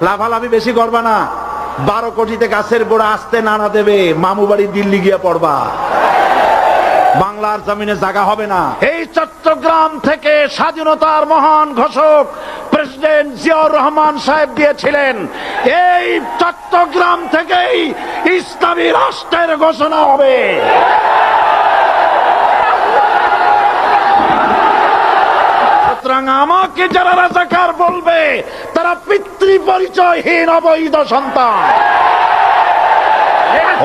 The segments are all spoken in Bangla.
লাফালাফি বেশি করবা না, 12 কোটিতে গাছের গোড়া আসতে নানা দেবে, মামু বাড়ি দিল্লি গিয়ে পড়বা, বাংলার জমিনে জায়গা হবে না। এই চট্টগ্রাম থেকে স্বাধীনতার মহান ঘোষক প্রেসিডেন্ট জিয়াউর রহমান সাহেব দিয়েছিলেন, এই চট্টগ্রাম থেকেই ইসলামী রাষ্ট্রের ঘোষণা হবে। সুতরাং আমাকে যারা রাজাকার বলবে তারা পিতৃ পরিচয়হীন অবৈধ সন্তান।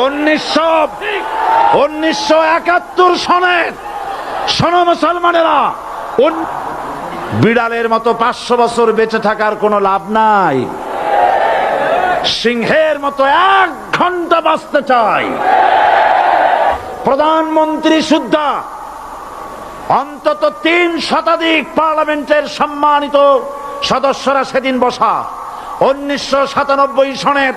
1971 সনের, শোনো মুসলমানেরা, বিড়ালের মতো 500 বছর বেঁচে থাকার কোনো লাভ নাই, সিংহের মতো 1 ঘন্টা বাঁচতে চাই। প্রধানমন্ত্রী সুদ্ধা অন্তত 3 শতাধিক পার্লামেন্টের সম্মানিত সদস্যরা সেদিন বসা। 1997 সনের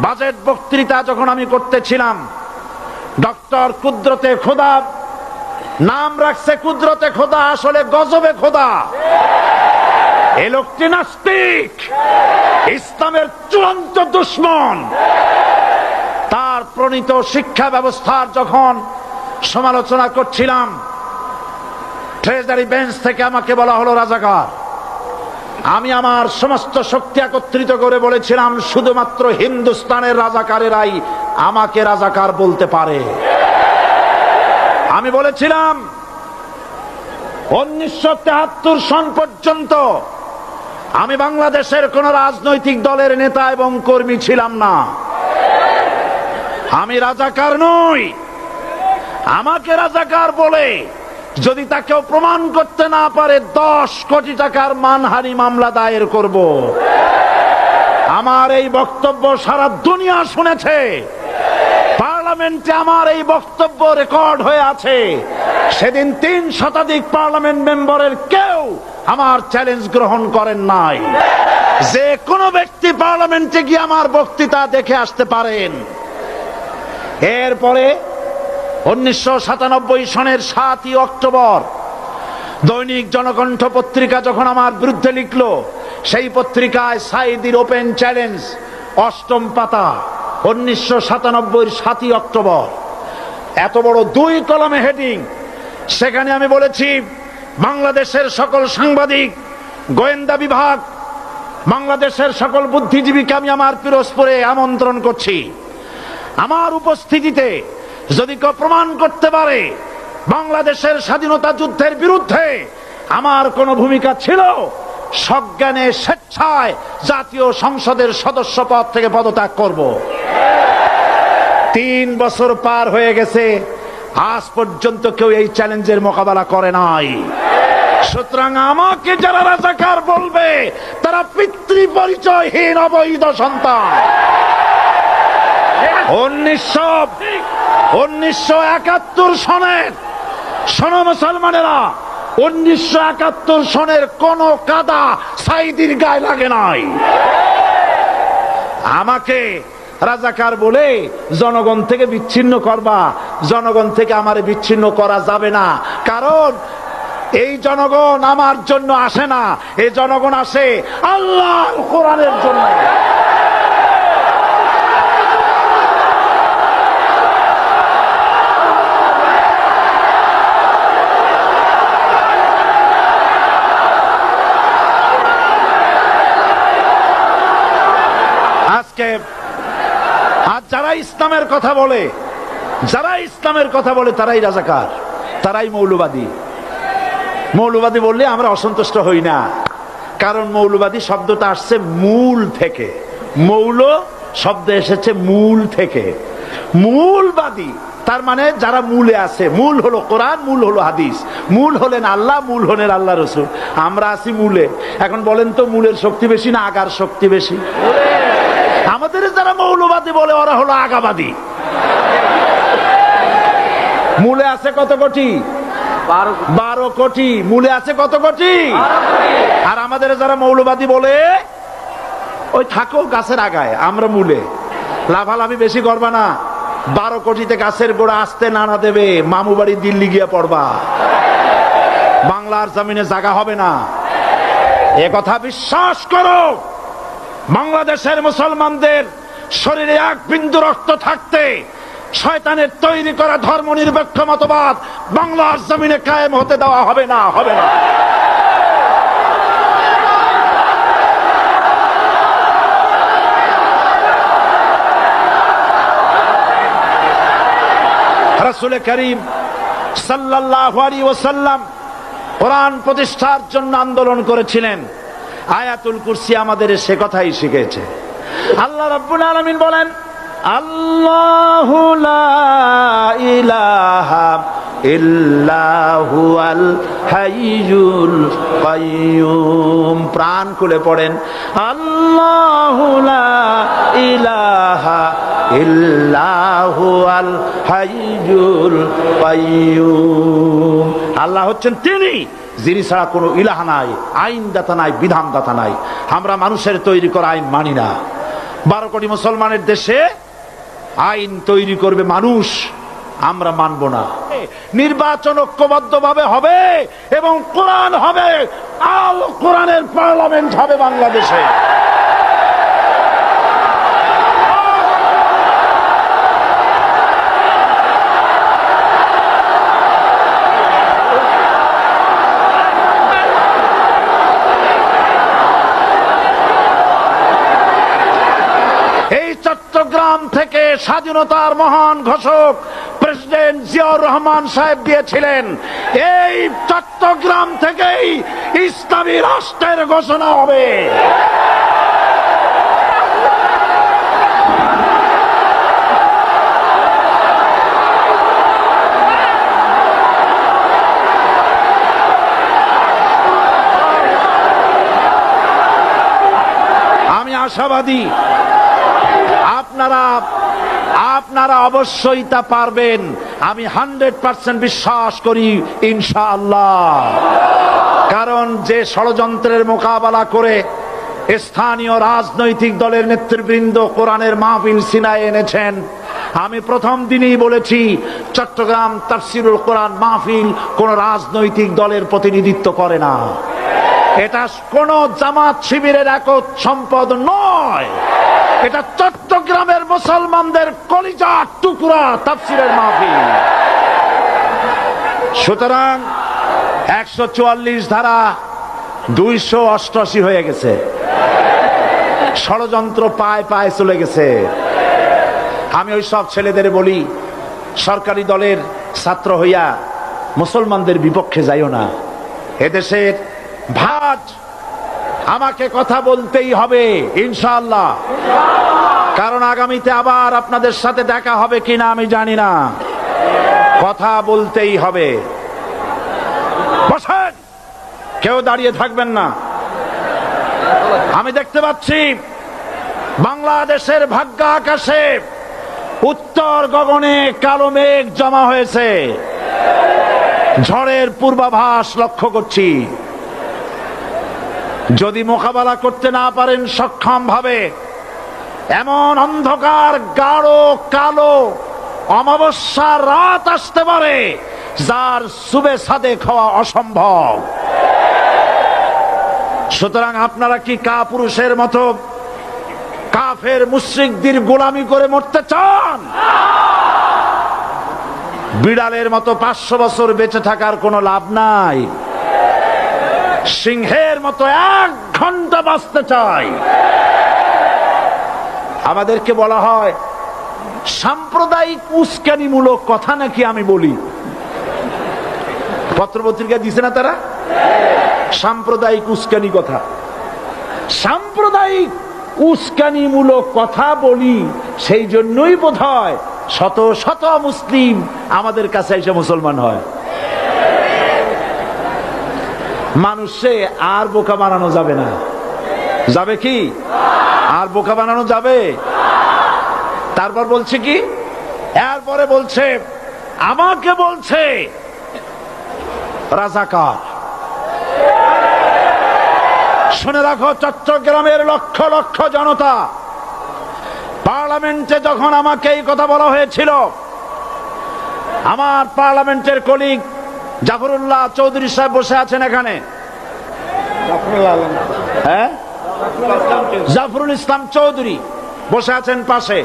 বাজেট বক্তৃতা যখন আমি করতেছিলাম, ডক্টর কুদরতে খোদা, নাম রাখছে কুদরতে খোদা, আসলে গজবে খোদা। এ লোকটি নাস্তিক, ইসলামের চূড়ান্ত দুশমন। তার প্রণীত শিক্ষা ব্যবস্থার যখন সমালোচনা করছিলাম, ট্রেজারি বেঞ্চ থেকে আমাকে বলা হলো রাজাকার। আমি আমার সমস্ত শক্তি একত্রিত করে বলেছিলাম, শুধুমাত্র হিন্দুস্তানের রাজাকারেরাই আমাকে রাজাকার বলতে পারে। আমি বলেছিলাম 1973 সন পর্যন্ত আমি বাংলাদেশের কোন রাজনৈতিক দলের নেতা এবং কর্মী ছিলাম না। আমি রাজাকার নই। আমাকে রাজাকার বলে যদি তাকেও প্রমাণ করতে না পারে 10 কোটি টাকার মানহানি মামলা দায়ের করব। আমার এই বক্তব্য সারা দুনিয়া শুনেছে, পার্লামেন্টে আমার এই বক্তব্য রেকর্ড হয়ে আছে। সেদিন 3 শতাধিক পার্লামেন্ট মেম্বারের কেউ আমার চ্যালেঞ্জ গ্রহণ করেন নাই। যে কোনো ব্যক্তি পার্লামেন্টে গিয়ে আমার বক্তৃতা দেখে আসতে পারেন। এরপরে 1997 সনের 7 অক্টোবর দৈনিক জনকণ্ঠ পত্রিকা যখন আমার বিরুদ্ধে লিখলো, সেই পত্রিকায় সাইদির ওপেন চ্যালেঞ্জ 8ম পাতা, 1997 7 অক্টোবর, এত বড় 2 কলামে হেডিং। সেখানে আমি বলেছি, বাংলাদেশের সকল সাংবাদিক, গোয়েন্দা বিভাগ, বাংলাদেশের সকল বুদ্ধিজীবীকে আমি আমার পিরোজপুরে আমন্ত্রণ করছি। আমার উপস্থিতিতে যদি কেউ প্রমাণ করতে পারে বাংলাদেশের স্বাধীনতা যুদ্ধের বিরুদ্ধে আমার কোনো ভূমিকা ছিল, সজ্ঞানে স্বেচ্ছায় জাতীয় সংসদের সদস্য পদ থেকে পদত্যাগ করব। 3 বছর পার হয়ে গেছে, আজ পর্যন্ত কেউ এই চ্যালেঞ্জের মোকাবেলা করে নাই। সুতরাং আমাকে যারা রাজাকার বলবে তারা পিতৃ পরিচয়হীন অবৈধ সন্তান। 1971 সনের, শোনো মুসলমানেরা, 1971 সনের কোন কাদা সাইদির গায়ে লাগে নাই। আমাকে রাজাকার বলে জনগণ থেকে বিচ্ছিন্ন করবা, জনগণ থেকে আমারে বিচ্ছিন্ন করা যাবে না। কারণ এই জনগণ আমার জন্য আসে না, এই জনগণ আসে আল্লাহ কোরআনের জন্য। আর যারা ইসলামের কথা বলে, যারা ইসলামের কথা বলে তারাই রাজাকার, তারাই মৌলবাদী। মৌলবাদী বললে আমরা অসন্তুষ্ট হই না, কারণ মৌলবাদী শব্দটা আসছে মূল থেকে। মৌল শব্দ এসেছে মূল থেকে। মূলবাদী তার মানে যারা মূলে আছে। মূল হলো কোরআন, মূল হলো হাদিস, মূল হলেন আল্লাহ, মূল হলেন আল্লাহ রসুল। আমরা আছি মূলে। এখন বলেন তো, মূলের শক্তি বেশি না আগার শক্তি বেশি? আমাদের যারা মৌলবাদী বলে ওরা হলো আগাবাদী। মূলে আছে কত কোটি? 12 কোটি। মূলে আছে কত কোটি? আর আমাদের যারা মৌলবাদী বলে ওই থাকো গাছের আগায়, আমরা মূলে। লাফালাফি বেশি করবা না, 12 কোটিতে গাছের গোড়া আসতে নানা দেবে, মামু বাড়ি দিল্লি গিয়ে পড়বা, বাংলার জমিনে জায়গা হবে না। এ কথা বিশ্বাস করো। বাংলাদেশের মুসলমানদের শরীরে এক বিন্দু রক্ত থাকতে শয়তানের তৈরি করা ধর্মনিরপেক্ষ মতবাদ বাংলার জমিনে কায়েম হতে দেওয়া হবে না, হবে না। রাসূল করিম সাল্লাল্লাহু আলাইহি ওয়াসাল্লাম কোরআন প্রতিষ্ঠার জন্য আন্দোলন করেছিলেন। আয়াতুল কুরসি আমাদের সে কথাই শিখেছে। আল্লাহ রাব্বুল আলামিন বলেন, আল্লাহু লা ইলাহা ইল্লা হুয়াল হাইয়ুল কাইয়্যুম। প্রাণ খুলে পড়েন, আল্লাহু লা ইলাহা ইল্লা হুয়াল হাইয়ুল কাইয়্যুম। আল্লাহ হচ্ছেন তিনি, যিনি ছাড়া কোনো ইলাহা নাই, আইনদাতা নাই, বিধানদাতা নাই। আমরা মানুষের তৈরি করা আইন মানি না। 12 কোটি মুসলমানের দেশে আইন তৈরি করবে মানুষ, আমরা মানব না। নির্বাচন ঐক্যবদ্ধভাবে হবে এবং কোরআন হবে, আল কোরআনের পার্লামেন্ট হবে বাংলাদেশে। চট্টগ্রাম থেকে স্বাধীনতার মহান ঘোষক প্রেসিডেন্ট জিয়াউর রহমান সাহেব দিয়েছিলেন, এই চট্টগ্রাম থেকেই ইসলামী রাষ্ট্রের ঘোষণা হবে। আমি আশাবাদী আপনারা অবশ্যই তা পারবেন। আমি 100% বিশ্বাস করি ইনশাআল্লাহ। কারণ যে ষড়যন্ত্রের মোকাবেলা করে স্থানীয় রাজনৈতিক দলের নেতৃবৃন্দ কোরআনের মাহফিল সিনায় এনেছেন, আমি প্রথম দিনই বলেছি চট্টগ্রাম তাফসিরুল কোরআন মাহফিল কোন রাজনৈতিক দলের প্রতিনিধিত্ব করে না। এটা কোন জামাত শিবিরের একক সম্পদ নয়, এটা চট্টগ্রামের মুসলমানদের কলিজার টুকরা তাফসীরের মাহফিল। সুতরাং 144 ধারা 288 হয়ে গেছে, ষড়যন্ত্র পায় পায় চলে গেছে। আমি ওই সব ছেলেদের বলি, সরকারি দলের ছাত্র হইয়া মুসলমানদের বিপক্ষে যাইও না। এদেশের ভাট আমাকে কথা বলতেই হবে ইনশাআল্লাহ। কারণ আগামীতে আবার আপনাদের সাথে দেখা হবে কিনা আমি জানি না, কথা বলতেই হবে। বসেন, কেউ দাঁড়িয়ে থাকবেন না। আমি দেখতে পাচ্ছি বাংলাদেশের ভাগ্য আকাশে উত্তর গগনে কালো মেঘ জমা হয়েছে, ঝড়ের পূর্বাভাস লক্ষ্য করছি। যদি মোকাবেলা করতে না পারেন সক্ষম ভাবে, এমন অন্ধকার গাঢ় কালো অমাবস্যার রাত আসতে পারে যার সুবে সাদেক হওয়া অসম্ভব। সুতরাং আপনারা কি কাপুরুষের মতো কাফের মুশরিকদের গোলামি করে মরতে চান? বিড়ালের মতো 500 বছর বেঁচে থাকার কোনো লাভ নাই। সিংহের মতো 1 ঘন্টা বাঁচতে চাই। আমাদেরকে বলা হয় সাম্প্রদায়িক উস্কানিমূলক কথা নাকি আমি বলি। পত্রপত্রিকা দিছে না তারা, সাম্প্রদায়িক উস্কানি কথা। সাম্প্রদায়িক উস্কানিমূলক কথা বলি, সেই জন্যই বোধহয় শত শত মুসলিম আমাদের কাছে এসে মুসলমান হয়। মানুষে আর বোকা বানানো যাবে না। যাবে কি? আর বোকা বানানো যাবে? তারপর বলছে কি, এরপরে বলছে আমাকে বলছে রাজাকার। শুনে রাখো, চট্টগ্রামের লক্ষ লক্ষ জনতা, পার্লামেন্টে যখন আমাকে এই কথা বলা হয়েছিল, আমার পার্লামেন্টের কলিগ জাফরুল্লাহ চৌধুরী সাহেব বসে আছেন এখানে। হ্যাঁ, জাফরুল ইসলাম চৌধুরী বসে আছেন পাশে।